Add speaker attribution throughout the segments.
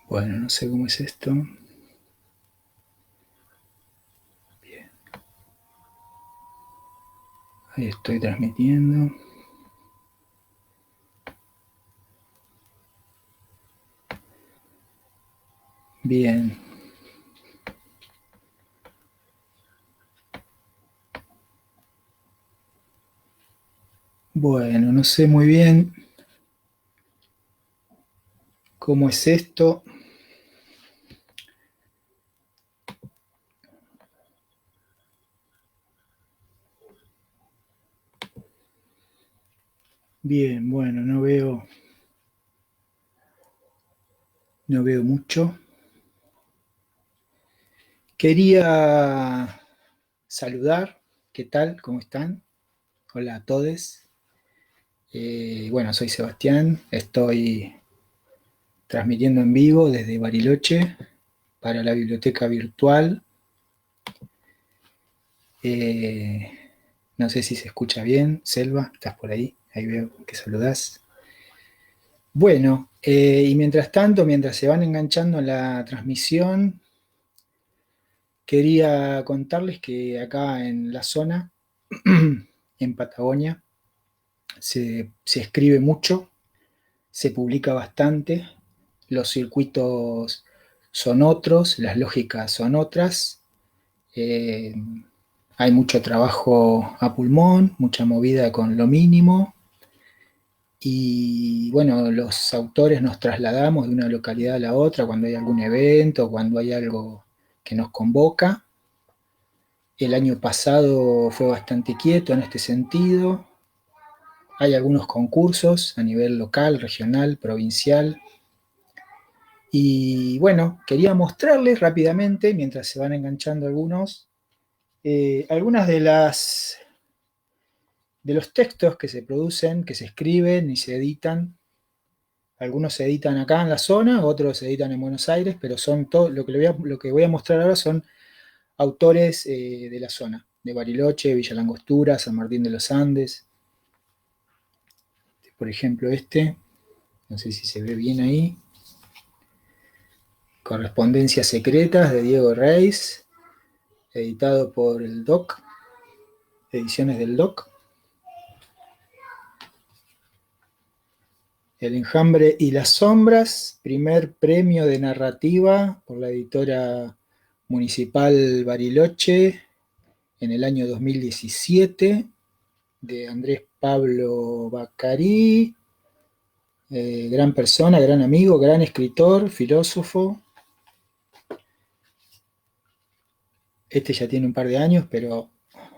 Speaker 1: Bueno, no sé cómo es esto. Bien. Ahí estoy transmitiendo. Bien. Bueno, no sé muy bien cómo es esto. Bien, bueno, no veo mucho. Quería saludar. ¿Qué tal? ¿Cómo están? Hola a todos. Bueno, soy Sebastián. Estoy transmitiendo en vivo desde Bariloche para la biblioteca virtual. Eh, no sé si se escucha bien. Selva, ¿estás por ahí? Ahí veo que saludás. Bueno, y mientras tanto, mientras se van enganchando en la transmisión, quería contarles que acá en la zona, en Patagonia, se escribe mucho, se publica bastante, los circuitos son otros, las lógicas son otras, eh, hay mucho trabajo a pulmón, mucha movida con lo mínimo, y bueno, los autores nos trasladamos de una localidad a la otra cuando hay algún evento, cuando hay algo que nos convoca. El año pasado fue bastante quieto en este sentido. Hay algunos concursos a nivel local, regional, provincial. Y bueno, quería mostrarles rápidamente, mientras se van enganchando algunos, algunas de los textos que se producen, que se escriben y se editan. Algunos se editan acá en la zona, otros se editan en Buenos Aires, pero son todo lo que voy a mostrar ahora son autores de la zona, de Bariloche, Villa Langostura, San Martín de los Andes. Por ejemplo, no sé si se ve bien ahí, Correspondencias secretas de Diego Reis, editado por el DOC, Ediciones del DOC. El enjambre y las sombras, primer premio de narrativa por la editora municipal Bariloche en el año 2017, de Andrés Pablo Baccarí, gran persona, gran amigo, gran escritor, filósofo. Este ya tiene un par de años, pero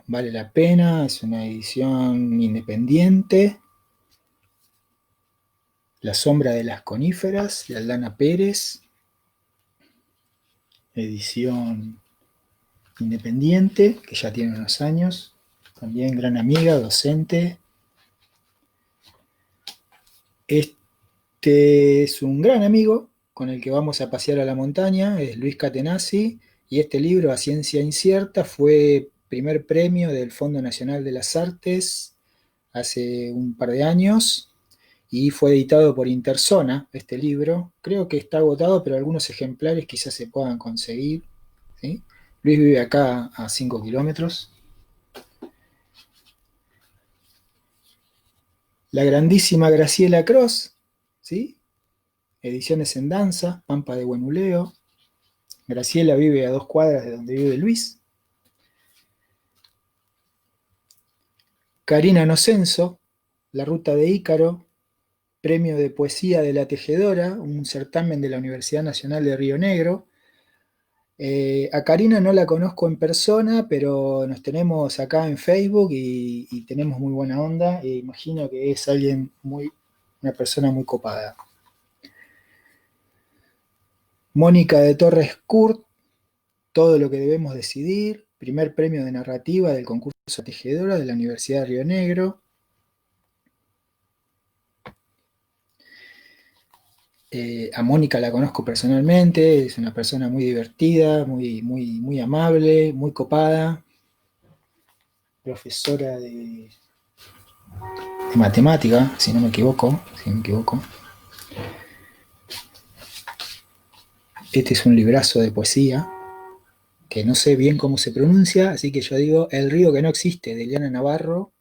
Speaker 1: vale la pena, es una edición independiente. La sombra de las coníferas, de Aldana Pérez, edición independiente, que ya tiene unos años. También gran amiga, docente. Este es un gran amigo con el que vamos a pasear a la montaña, es Luis Catenazzi, y este libro, A Ciencia Incierta, fue primer premio del Fondo Nacional de las Artes hace un par de años, y fue editado por Interzona, este libro. Creo que está agotado, pero algunos ejemplares quizás se puedan conseguir. ¿Sí? Luis vive acá a 5 kilómetros. La grandísima Graciela Cross, ¿sí? Ediciones en Danza, Pampa de Buenuleo. Graciela vive a 2 cuadras de donde vive Luis. Karina Nocenso, La Ruta de Ícaro, Premio de Poesía de la Tejedora, un certamen de la Universidad Nacional de Río Negro. A Karina no la conozco en persona, pero nos tenemos acá en Facebook y tenemos muy buena onda. E imagino que es una persona muy copada. Mónica de Torres Kurt, Todo lo que debemos decidir, primer premio de narrativa del concurso Tejedora de la Universidad de Río Negro. A Mónica la conozco personalmente, es una persona muy divertida, muy amable, muy copada, profesora de matemática, si no me equivoco. Este es un librazo de poesía que no sé bien cómo se pronuncia, así que yo digo El río que no existe, de Eliana Navarro,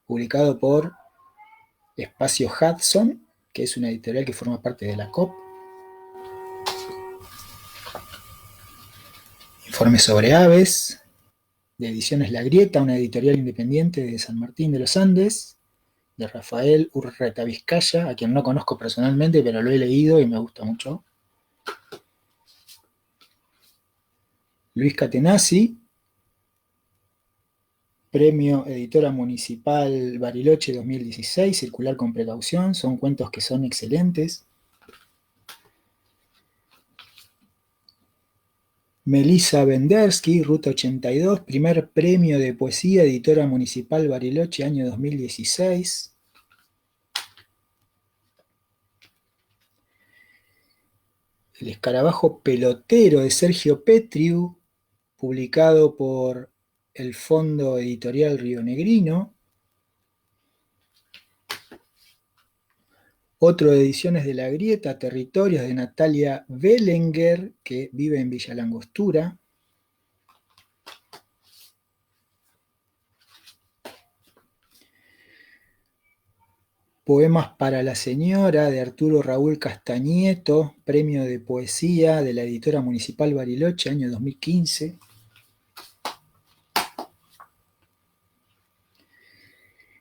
Speaker 1: publicado por Espacio Hudson, que es una editorial que forma parte de la COP. Informe sobre aves, de Ediciones La Grieta, una editorial independiente de San Martín de los Andes, de Rafael Urreta Vizcaya, a quien no conozco personalmente, pero lo he leído y me gusta mucho. Luis Catenacci, Premio Editora Municipal Bariloche 2016, Circular con Precaución, son cuentos que son excelentes. Melissa Bendersky, Ruta 82, primer premio de poesía, Editora Municipal Bariloche, año 2016. El escarabajo pelotero de Sergio Petriu, publicado por el Fondo Editorial Rionegrino. Otro de Ediciones de La Grieta, Territorios, de Natalia Bellenger, que vive en Villa Langostura. Poemas para la señora, de Arturo Raúl Castañeto, premio de poesía de la Editora Municipal Bariloche, año 2015.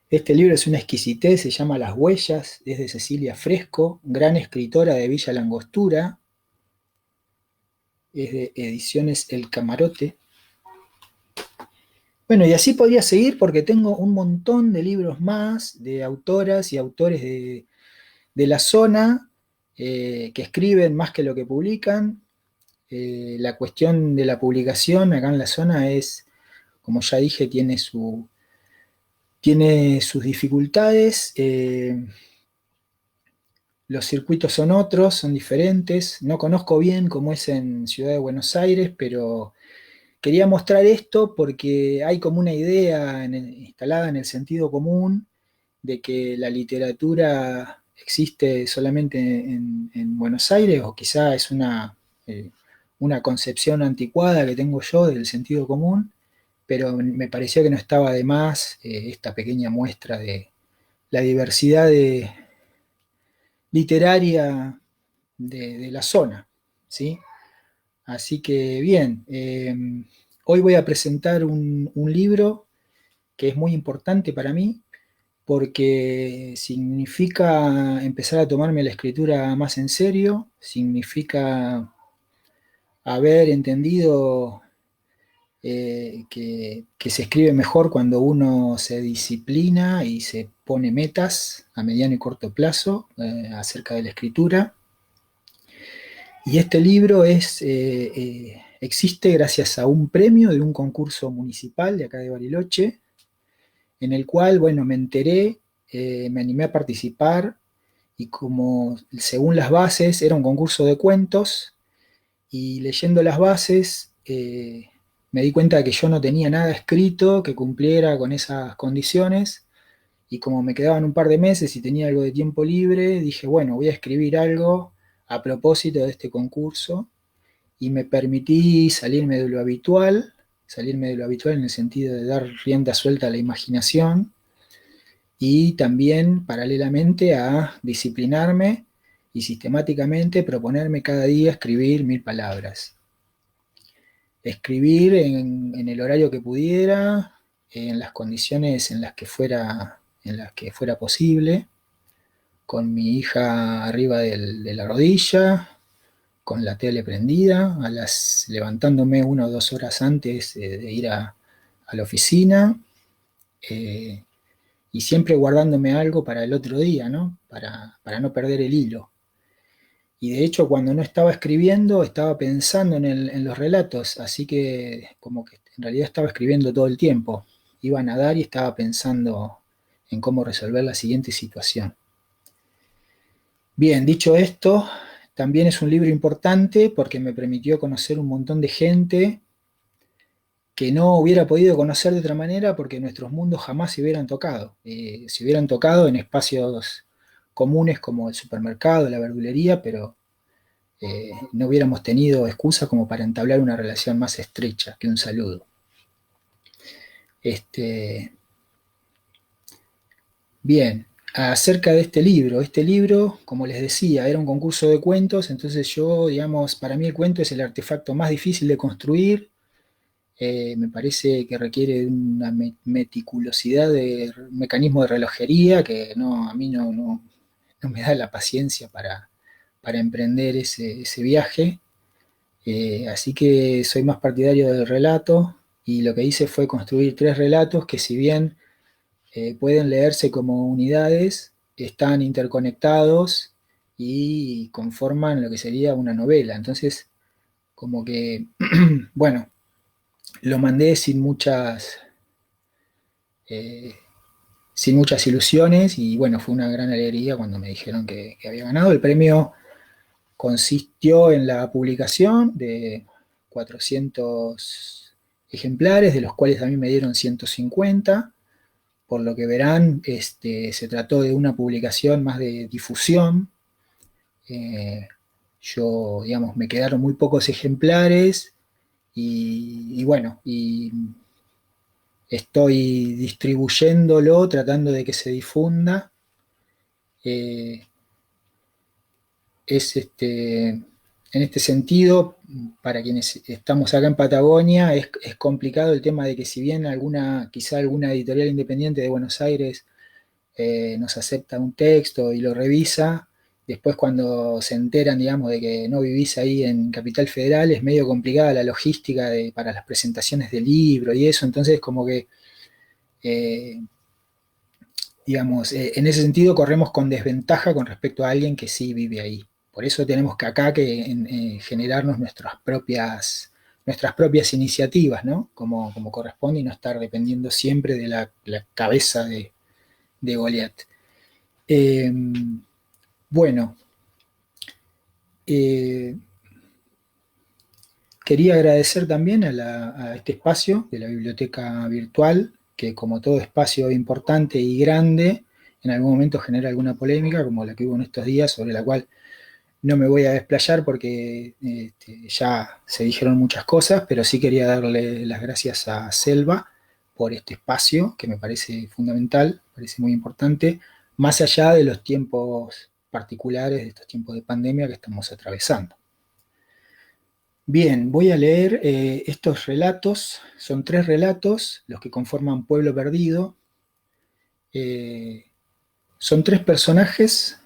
Speaker 1: Este libro es una exquisitez, se llama Las Huellas, es de Cecilia Fresco, gran escritora de Villa Langostura, es de Ediciones El Camarote. Bueno, y así podría seguir porque tengo un montón de libros más de autoras y autores de la zona que escriben más que lo que publican. La cuestión de la publicación acá en la zona es, como ya dije, tiene sus dificultades. Los circuitos son otros, son diferentes. No conozco bien cómo es en Ciudad de Buenos Aires, pero quería mostrar esto porque hay como una idea instalada en el sentido común de que la literatura existe solamente en Buenos Aires, o quizá es una concepción anticuada que tengo yo del sentido común, pero me pareció que no estaba de más esta pequeña muestra de la diversidad literaria de la zona, ¿sí? Así que bien, hoy voy a presentar un libro que es muy importante para mí porque significa empezar a tomarme la escritura más en serio, significa haber entendido que se escribe mejor cuando uno se disciplina y se pone metas a mediano y corto plazo acerca de la escritura. Y este libro existe gracias a un premio de un concurso municipal de acá de Bariloche, en el cual, bueno, me enteré, me animé a participar y como según las bases era un concurso de cuentos y leyendo las bases me di cuenta de que yo no tenía nada escrito que cumpliera con esas condiciones y como me quedaban un par de meses y tenía algo de tiempo libre, dije, bueno, voy a escribir algo a propósito de este concurso y me permití salirme de lo habitual en el sentido de dar rienda suelta a la imaginación y también paralelamente a disciplinarme y sistemáticamente proponerme cada día escribir 1000 palabras. Escribir en el horario que pudiera, en las condiciones en las que fuera posible, con mi hija arriba de la rodilla, con la tele prendida, levantándome 1 o 2 horas antes de ir a la oficina, eh, y siempre guardándome algo para el otro día, ¿no? Para no perder el hilo. Y de hecho, cuando no estaba escribiendo, estaba pensando en los relatos, así que como que en realidad estaba escribiendo todo el tiempo. Iba a nadar y estaba pensando en cómo resolver la siguiente situación. Bien, dicho esto, también es un libro importante porque me permitió conocer un montón de gente que no hubiera podido conocer de otra manera porque nuestros mundos jamás se hubieran tocado. Se hubieran tocado en espacios comunes como el supermercado, la verdulería, pero no hubiéramos tenido excusa como para entablar una relación más estrecha que un saludo. Bien, acerca de este libro, como les decía, era un concurso de cuentos, entonces yo, digamos, para mí el cuento es el artefacto más difícil de construir. Me parece que requiere de una meticulosidad de mecanismo de relojería que no, a mí no me da la paciencia para emprender ese viaje. Así que soy más partidario del relato y lo que hice fue construir tres relatos que, si bien pueden leerse como unidades, están interconectados y conforman lo que sería una novela. Entonces, como que, bueno, lo mandé eh, sin muchas ilusiones, y bueno, fue una gran alegría cuando me dijeron que había ganado. El premio consistió en la publicación de 400 ejemplares, de los cuales a mí me dieron 150. Por lo que verán, se trató de una publicación más de difusión. Eh, yo, digamos, me quedaron muy pocos ejemplares y bueno, y estoy distribuyéndolo, tratando de que se difunda. Eh, en este sentido, para quienes estamos acá en Patagonia, es complicado el tema de que, si bien quizá alguna editorial independiente de Buenos Aires nos acepta un texto y lo revisa, después cuando se enteran, digamos, de que no vivís ahí en Capital Federal, es medio complicada la logística para las presentaciones del libro y eso. Entonces como que, eh, digamos, en ese sentido corremos con desventaja con respecto a alguien que sí vive ahí. Por eso tenemos que acá generarnos nuestras propias iniciativas, ¿no? Como corresponde, y no estar dependiendo siempre de la cabeza de Goliat. Eh, bueno, eh, quería agradecer también a este espacio de la biblioteca virtual, que, como todo espacio importante y grande, en algún momento genera alguna polémica, como la que hubo en estos días, sobre la cual no me voy a desplayar porque ya se dijeron muchas cosas, pero sí quería darle las gracias a Selva por este espacio, que me parece fundamental, me parece muy importante, más allá de los tiempos particulares, de estos tiempos de pandemia que estamos atravesando. Bien, voy a leer estos relatos. Son tres relatos los que conforman Pueblo Perdido. Eh, Son tres personajes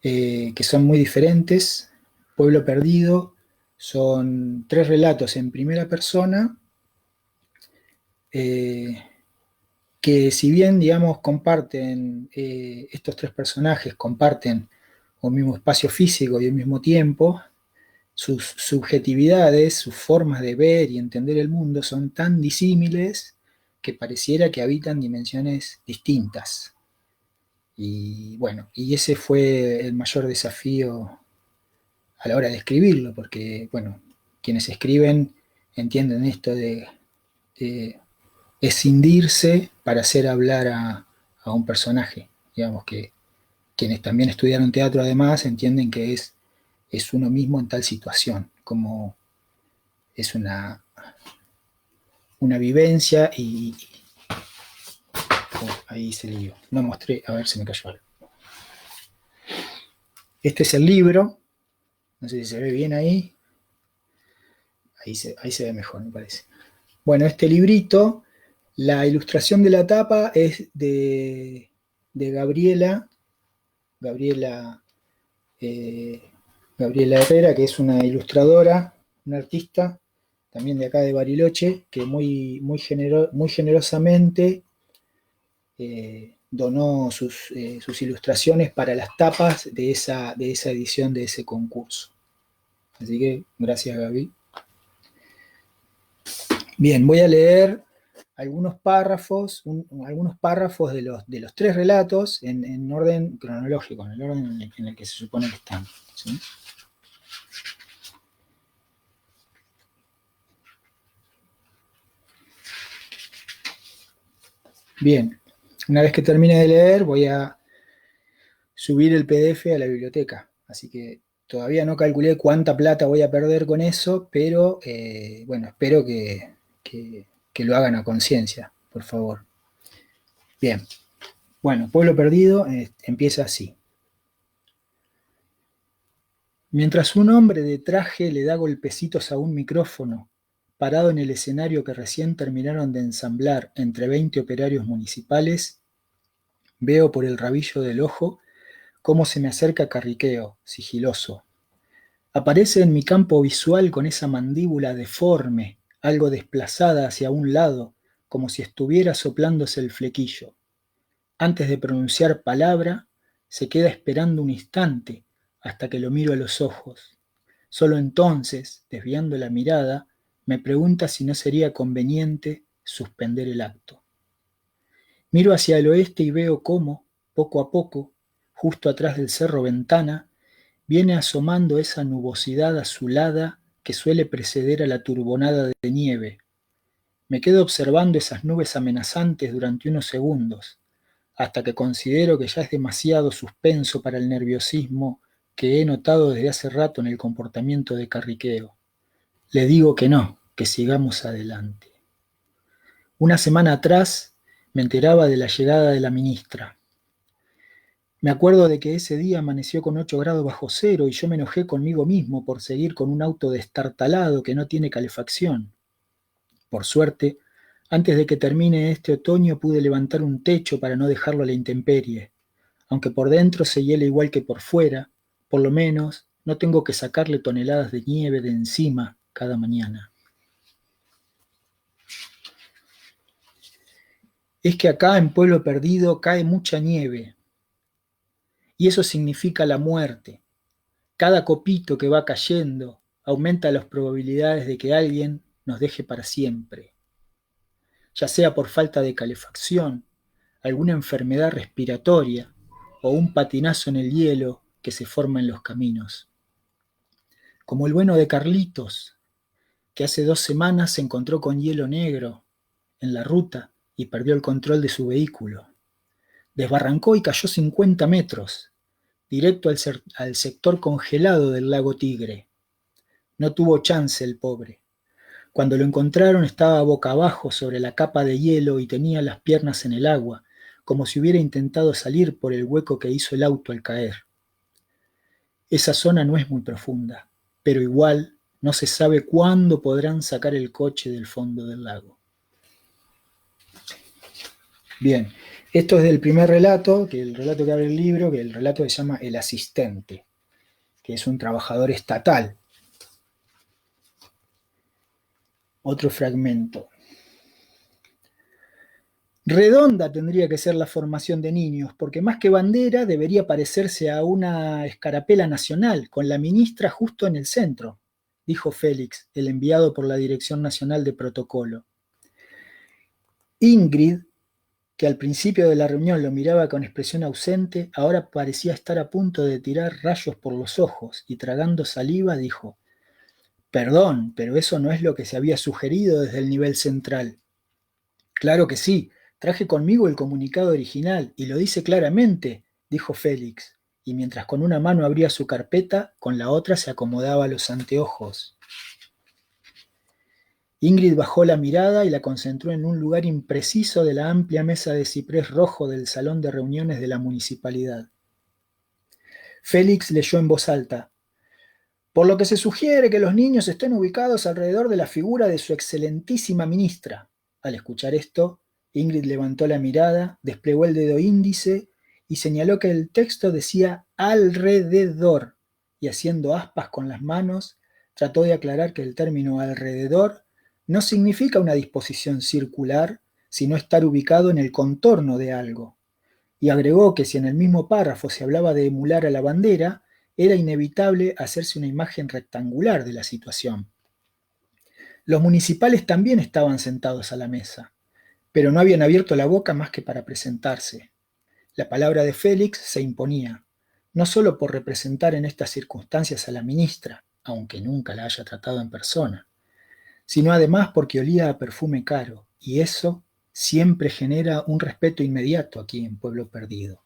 Speaker 1: que son muy diferentes. Pueblo Perdido son tres relatos en primera persona, eh, que, si bien, digamos, estos tres personajes comparten un mismo espacio físico y un mismo tiempo, sus subjetividades, sus formas de ver y entender el mundo son tan disímiles que pareciera que habitan dimensiones distintas. Y bueno, y ese fue el mayor desafío a la hora de escribirlo, porque, bueno, quienes escriben entienden esto de escindirse para hacer hablar a un personaje. Digamos que quienes también estudiaron teatro, además, entienden que es uno mismo en tal situación, como es una vivencia y... ahí se lió. No mostré, a ver si me cayó algo. Este es el libro, no sé si se ve bien ahí. Ahí se ve mejor, me parece. Bueno, este librito, la ilustración de la tapa es de Gabriela, eh, Gabriela Herrera, que es una ilustradora, una artista, también de acá de Bariloche, que muy generosamente donó sus ilustraciones para las tapas de esa edición de ese concurso. Así que gracias, Gaby. Bien, voy a leer algunos párrafos de los tres relatos en orden cronológico, en el orden en el que se supone que están, ¿sí? Bien, una vez que termine de leer, voy a subir el PDF a la biblioteca, así que Todavía no calculé cuánta plata voy a perder con eso, pero bueno, espero que lo hagan a conciencia, por favor. Bien, bueno, Pueblo Perdido empieza así. Mientras un hombre de traje le da golpecitos a un micrófono, parado en el escenario que recién terminaron de ensamblar entre 20 operarios municipales, veo por el rabillo del ojo cómo se me acerca Carriqueo, sigiloso. Aparece en mi campo visual con esa mandíbula deforme, algo desplazada hacia un lado, como si estuviera soplándose el flequillo. Antes de pronunciar palabra, se queda esperando un instante hasta que lo miro a los ojos. Solo entonces, desviando la mirada, me pregunta si no sería conveniente suspender el acto. Miro hacia el oeste y veo cómo, poco a poco, justo atrás del cerro Ventana, viene asomando esa nubosidad azulada que suele preceder a la turbonada de nieve. Me quedo observando esas nubes amenazantes durante unos segundos, hasta que considero que ya es demasiado suspenso para el nerviosismo que he notado desde hace rato en el comportamiento de Carriqueo. Le digo que no, que sigamos adelante. Una semana atrás me enteraba de la llegada de la ministra. Me acuerdo de que ese día amaneció con 8 grados bajo cero y yo me enojé conmigo mismo por seguir con un auto destartalado que no tiene calefacción. Por suerte, antes de que termine este otoño pude levantar un techo para no dejarlo a la intemperie. Aunque por dentro se hiela igual que por fuera, por lo menos no tengo que sacarle toneladas de nieve de encima cada mañana. Es que acá en Pueblo Perdido cae mucha nieve, y eso significa la muerte. Cada copito que va cayendo aumenta las probabilidades de que alguien nos deje para siempre, ya sea por falta de calefacción, alguna enfermedad respiratoria o un patinazo en el hielo que se forma en los caminos. Como el bueno de Carlitos, que hace 2 semanas se encontró con hielo negro en la ruta y perdió el control de su vehículo. Desbarrancó y cayó 50 metros, directo al sector congelado del lago Tigre. No tuvo chance el pobre. Cuando lo encontraron estaba boca abajo sobre la capa de hielo y tenía las piernas en el agua, como si hubiera intentado salir por el hueco que hizo el auto al caer. Esa zona no es muy profunda, pero igual no se sabe cuándo podrán sacar el coche del fondo del lago. Bien, esto es del primer relato, que el relato que abre el libro, que el relato se llama El asistente, que es un trabajador estatal. Otro fragmento. Redonda tendría que ser la formación de niños, porque más que bandera debería parecerse a una escarapela nacional, con la ministra justo en el centro, dijo Félix, el enviado por la Dirección Nacional de Protocolo. Ingrid, que al principio de la reunión lo miraba con expresión ausente, ahora parecía estar a punto de tirar rayos por los ojos y tragando saliva dijo: «Perdón, pero eso no es lo que se había sugerido desde el nivel central». «Claro que sí, traje conmigo el comunicado original y lo dice claramente», dijo Félix, y mientras con una mano abría su carpeta, con la otra se acomodaba los anteojos. Ingrid bajó la mirada y la concentró en un lugar impreciso de la amplia mesa de ciprés rojo del salón de reuniones de la municipalidad. Félix leyó en voz alta: «Por lo que se sugiere que los niños estén ubicados alrededor de la figura de su excelentísima ministra». Al escuchar esto, Ingrid levantó la mirada, desplegó el dedo índice y señaló que el texto decía alrededor, y haciendo aspas con las manos, trató de aclarar que el término alrededor no significa una disposición circular, sino estar ubicado en el contorno de algo. Y agregó que si en el mismo párrafo se hablaba de emular a la bandera, era inevitable hacerse una imagen rectangular de la situación. Los municipales también estaban sentados a la mesa, pero no habían abierto la boca más que para presentarse. La palabra de Félix se imponía, no solo por representar en estas circunstancias a la ministra, aunque nunca la haya tratado en persona, sino además porque olía a perfume caro, y eso siempre genera un respeto inmediato aquí en Pueblo Perdido.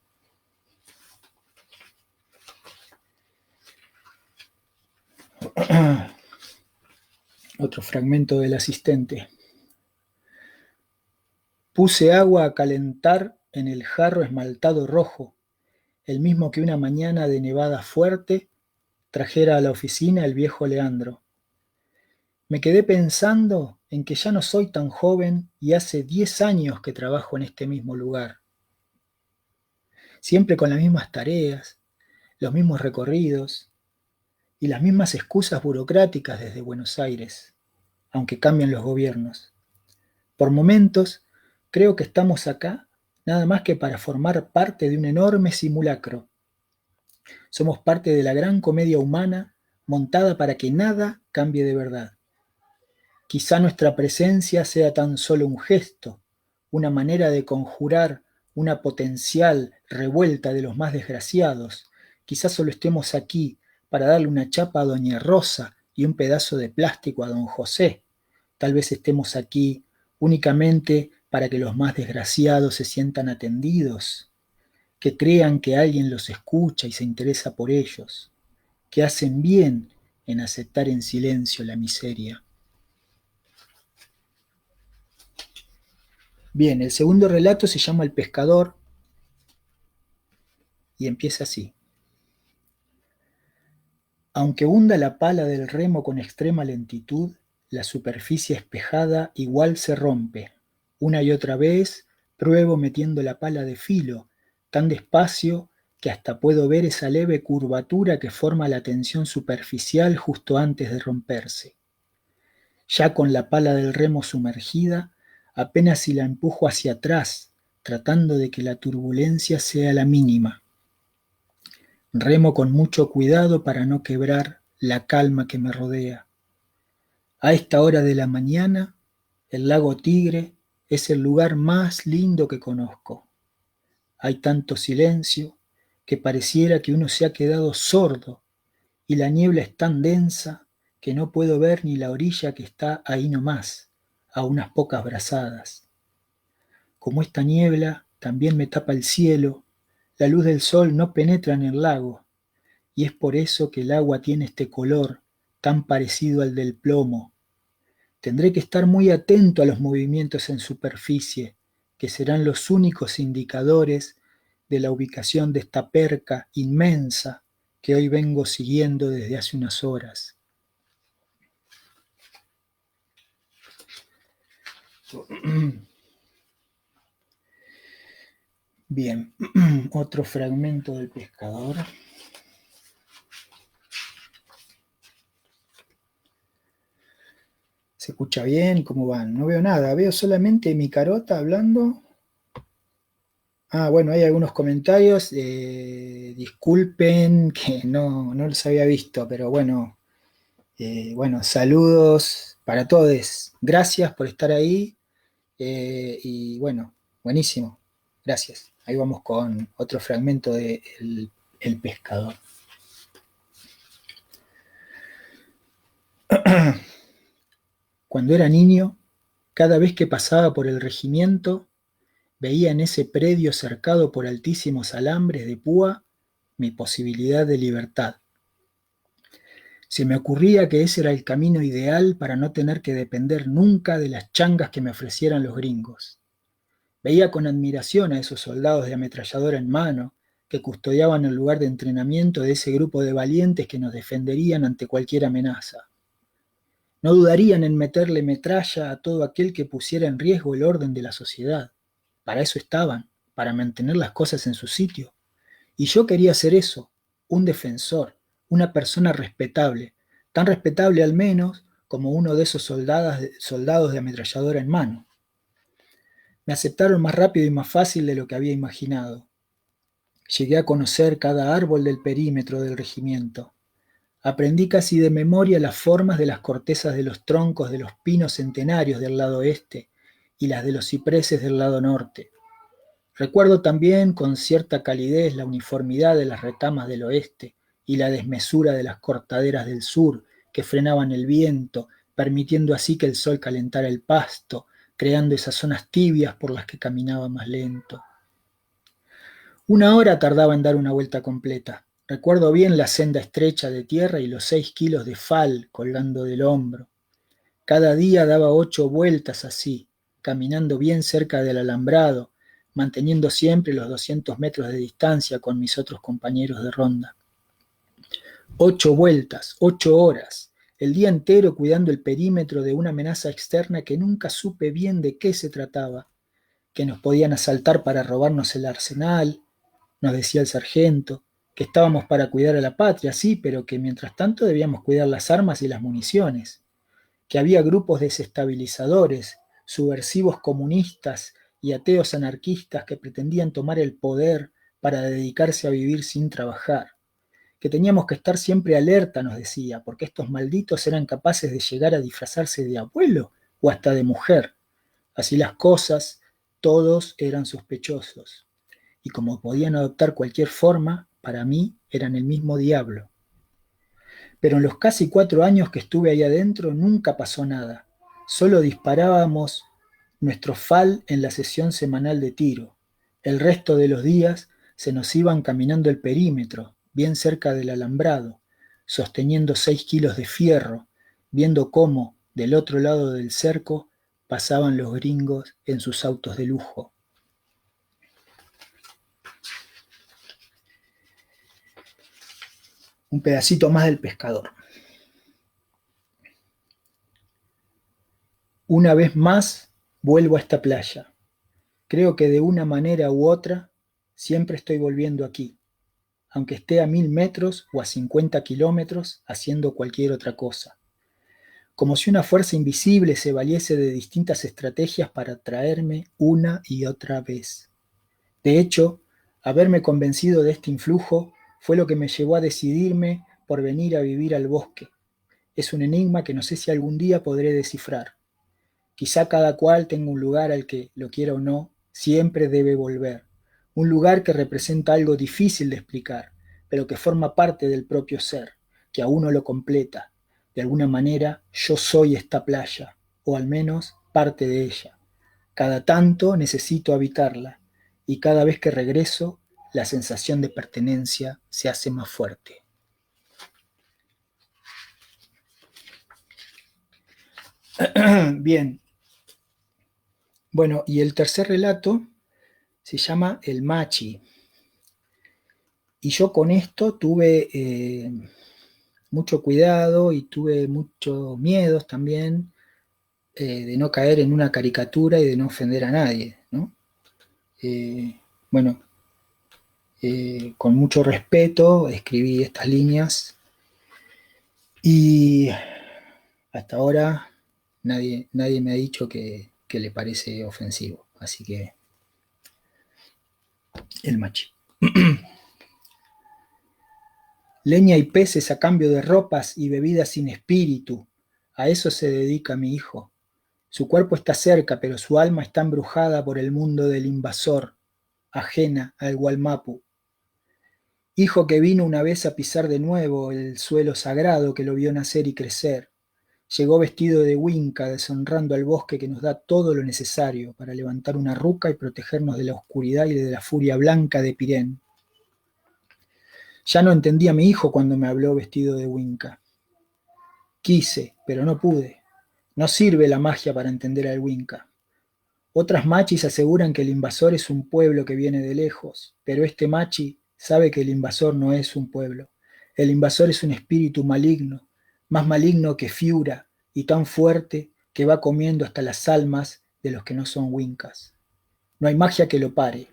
Speaker 1: Otro fragmento del asistente. Puse agua a calentar en el jarro esmaltado rojo, el mismo que una mañana de nevada fuerte trajera a la oficina el viejo Leandro. Me quedé pensando en que ya no soy tan joven y hace 10 años que trabajo en este mismo lugar. Siempre con las mismas tareas, los mismos recorridos y las mismas excusas burocráticas desde Buenos Aires, aunque cambian los gobiernos. Por momentos, creo que estamos acá nada más que para formar parte de un enorme simulacro. Somos parte de la gran comedia humana montada para que nada cambie de verdad. Quizá nuestra presencia sea tan solo un gesto, una manera de conjurar una potencial revuelta de los más desgraciados. Quizá solo estemos aquí para darle una chapa a Doña Rosa y un pedazo de plástico a Don José. Tal vez estemos aquí únicamente para que los más desgraciados se sientan atendidos, que crean que alguien los escucha y se interesa por ellos, que hacen bien en aceptar en silencio la miseria. Bien, el segundo relato se llama El pescador y empieza así. Aunque hunda la pala del remo con extrema lentitud, la superficie espejada igual se rompe. Una y otra vez pruebo metiendo la pala de filo, tan despacio que hasta puedo ver esa leve curvatura que forma la tensión superficial justo antes de romperse. Ya con la pala del remo sumergida, apenas si la empujo hacia atrás, tratando de que la turbulencia sea la mínima. Remo con mucho cuidado para no quebrar la calma que me rodea. A esta hora de la mañana, el lago Tigre es el lugar más lindo que conozco. Hay tanto silencio que pareciera que uno se ha quedado sordo y la niebla es tan densa que no puedo ver ni la orilla que está ahí nomás, a unas pocas brazadas. Como esta niebla también me tapa el cielo, la luz del sol no penetra en el lago, y es por eso que el agua tiene este color tan parecido al del plomo. Tendré que estar muy atento a los movimientos en superficie, que serán los únicos indicadores de la ubicación de esta perca inmensa que hoy vengo siguiendo desde hace unas horas. Bien, otro fragmento del pescador. ¿Se escucha bien? ¿Cómo van? No veo nada, veo solamente mi carota hablando. Bueno, hay algunos comentarios. Disculpen que no los había visto, pero bueno, saludos para todos. Gracias por estar ahí. Y bueno, buenísimo. Gracias. Ahí vamos con otro fragmento de El pescador. Cuando era niño, cada vez que pasaba por el regimiento, veía en ese predio cercado por altísimos alambres de púa mi posibilidad de libertad. Se me ocurría que ese era el camino ideal para no tener que depender nunca de las changas que me ofrecieran los gringos. Veía con admiración a esos soldados de ametralladora en mano que custodiaban el lugar de entrenamiento de ese grupo de valientes que nos defenderían ante cualquier amenaza. No dudarían en meterle metralla a todo aquel que pusiera en riesgo el orden de la sociedad. Para eso estaban, para mantener las cosas en su sitio. Y yo quería ser eso, un defensor, una persona respetable, tan respetable al menos como uno de esos soldados de ametralladora en mano. Me aceptaron más rápido y más fácil de lo que había imaginado. Llegué a conocer cada árbol del perímetro del regimiento. Aprendí casi de memoria las formas de las cortezas de los troncos de los pinos centenarios del lado este y las de los cipreses del lado norte. Recuerdo también con cierta calidez la uniformidad de las retamas del oeste y la desmesura de las cortaderas del sur que frenaban el viento, permitiendo así que el sol calentara el pasto, creando esas zonas tibias por las que caminaba más lento. 1 hora tardaba en dar una vuelta completa. Recuerdo bien la senda estrecha de tierra y los 6 kilos de fal colgando del hombro. Cada día daba 8 vueltas así, caminando bien cerca del alambrado, manteniendo siempre los 200 metros de distancia con mis otros compañeros de ronda. 8 vueltas, 8 horas, el día entero cuidando el perímetro de una amenaza externa que nunca supe bien de qué se trataba, que nos podían asaltar para robarnos el arsenal, nos decía el sargento, que estábamos para cuidar a la patria, sí, pero que mientras tanto debíamos cuidar las armas y las municiones, que había grupos desestabilizadores, subversivos comunistas y ateos anarquistas que pretendían tomar el poder para dedicarse a vivir sin trabajar, que teníamos que estar siempre alerta, nos decía, porque estos malditos eran capaces de llegar a disfrazarse de abuelo o hasta de mujer. Así las cosas, todos eran sospechosos, y como podían adoptar cualquier forma, para mí eran el mismo diablo. Pero en los casi 4 años que estuve ahí adentro nunca pasó nada. Solo disparábamos nuestro FAL en la sesión semanal de tiro. El resto de los días se nos iban caminando el perímetro, bien cerca del alambrado, sosteniendo 6 kilos de fierro, viendo cómo, del otro lado del cerco, pasaban los gringos en sus autos de lujo. Un pedacito más del pescador. Una vez más vuelvo a esta playa. Creo que de una manera u otra siempre estoy volviendo aquí, aunque esté a 1000 metros o a 50 kilómetros haciendo cualquier otra cosa. Como si una fuerza invisible se valiese de distintas estrategias para traerme una y otra vez. De hecho, haberme convencido de este influjo fue lo que me llevó a decidirme por venir a vivir al bosque. Es un enigma que no sé si algún día podré descifrar. Quizá cada cual tenga un lugar al que, lo quiera o no, siempre debe volver. Un lugar que representa algo difícil de explicar, pero que forma parte del propio ser, que a uno lo completa. De alguna manera, yo soy esta playa, o al menos parte de ella. Cada tanto necesito habitarla, y cada vez que regreso, la sensación de pertenencia se hace más fuerte. Bien, bueno, y el tercer relato se llama El Machi. Y yo con esto tuve mucho cuidado y tuve muchos miedos también de no caer en una caricatura y de no ofender a nadie, ¿no? Bueno, con mucho respeto escribí estas líneas y hasta ahora nadie me ha dicho que le parece ofensivo. Así que el machi. Leña y peces a cambio de ropas y bebidas sin espíritu. A eso se dedica mi hijo. Su cuerpo está cerca, pero su alma está embrujada por el mundo del invasor, ajena al Gualmapu. Hijo que vino una vez a pisar de nuevo el suelo sagrado que lo vio nacer y crecer. Llegó vestido de Winca, deshonrando al bosque que nos da todo lo necesario para levantar una ruca y protegernos de la oscuridad y de la furia blanca de Pirén. Ya no entendí a mi hijo cuando me habló vestido de Winca. Quise, pero no pude. No sirve la magia para entender al Winca. Otras machis aseguran que el invasor es un pueblo que viene de lejos, pero este machi sabe que el invasor no es un pueblo. El invasor es un espíritu maligno, más maligno que Fiura y tan fuerte que va comiendo hasta las almas de los que no son Wincas. No hay magia que lo pare,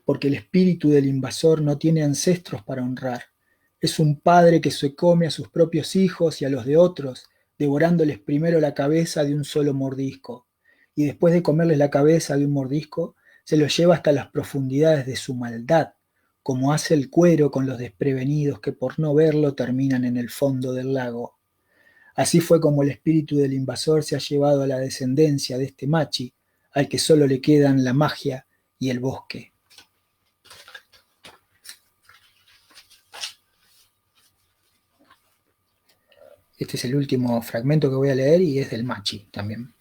Speaker 1: porque el espíritu del invasor no tiene ancestros para honrar. Es un padre que se come a sus propios hijos y a los de otros, devorándoles primero la cabeza de un solo mordisco, y después de comerles la cabeza de un mordisco, se los lleva hasta las profundidades de su maldad, como hace el cuero con los desprevenidos que por no verlo terminan en el fondo del lago. Así fue como el espíritu del invasor se ha llevado a la descendencia de este machi, al que solo le quedan la magia y el bosque. Este es el último fragmento que voy a leer y es del machi también.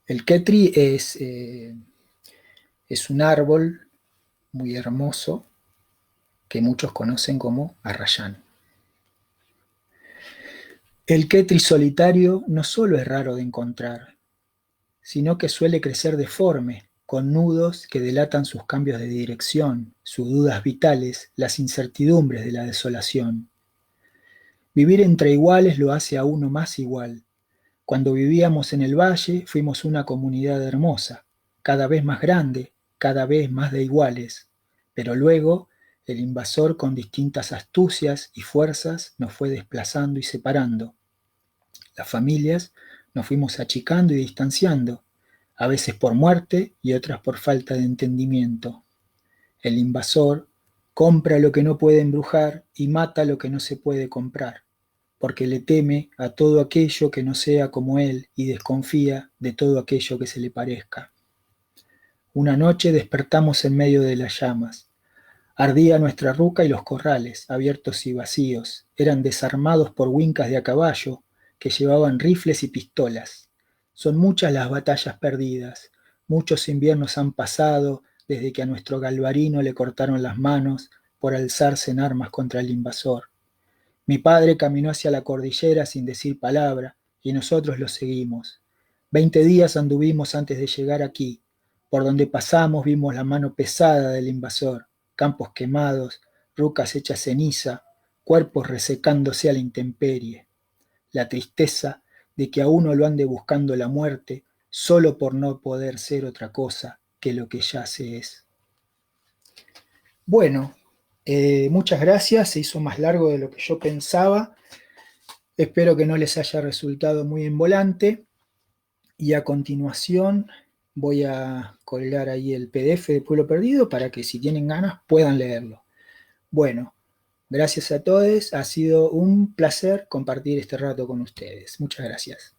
Speaker 1: El Khetri es un árbol muy hermoso que muchos conocen como arrayán. El Khetri solitario no solo es raro de encontrar, sino que suele crecer deforme, con nudos que delatan sus cambios de dirección, sus dudas vitales, las incertidumbres de la desolación. Vivir entre iguales lo hace a uno más igual. Cuando vivíamos en el valle fuimos una comunidad hermosa, cada vez más grande, cada vez más de iguales, pero luego el invasor con distintas astucias y fuerzas nos fue desplazando y separando. Las familias nos fuimos achicando y distanciando, a veces por muerte y otras por falta de entendimiento. El invasor compra lo que no puede embrujar y mata lo que no se puede comprar, porque le teme a todo aquello que no sea como él y desconfía de todo aquello que se le parezca. Una noche despertamos en medio de las llamas. Ardía nuestra ruca y los corrales, abiertos y vacíos, eran desarmados por huincas de a caballo que llevaban rifles y pistolas. Son muchas las batallas perdidas, muchos inviernos han pasado desde que a nuestro Galvarino le cortaron las manos por alzarse en armas contra el invasor. Mi padre caminó hacia la cordillera sin decir palabra, y nosotros lo seguimos. 20 días anduvimos antes de llegar aquí. Por donde pasamos vimos la mano pesada del invasor, campos quemados, rucas hechas ceniza, cuerpos resecándose a la intemperie. La tristeza de que a uno lo ande buscando la muerte solo por no poder ser otra cosa que lo que ya se es. Bueno, muchas gracias, se hizo más largo de lo que yo pensaba. Espero que no les haya resultado muy envolante. Y a continuación voy a colgar ahí el PDF de Pueblo Perdido para que si tienen ganas puedan leerlo. Bueno, gracias a todos, ha sido un placer compartir este rato con ustedes. Muchas gracias.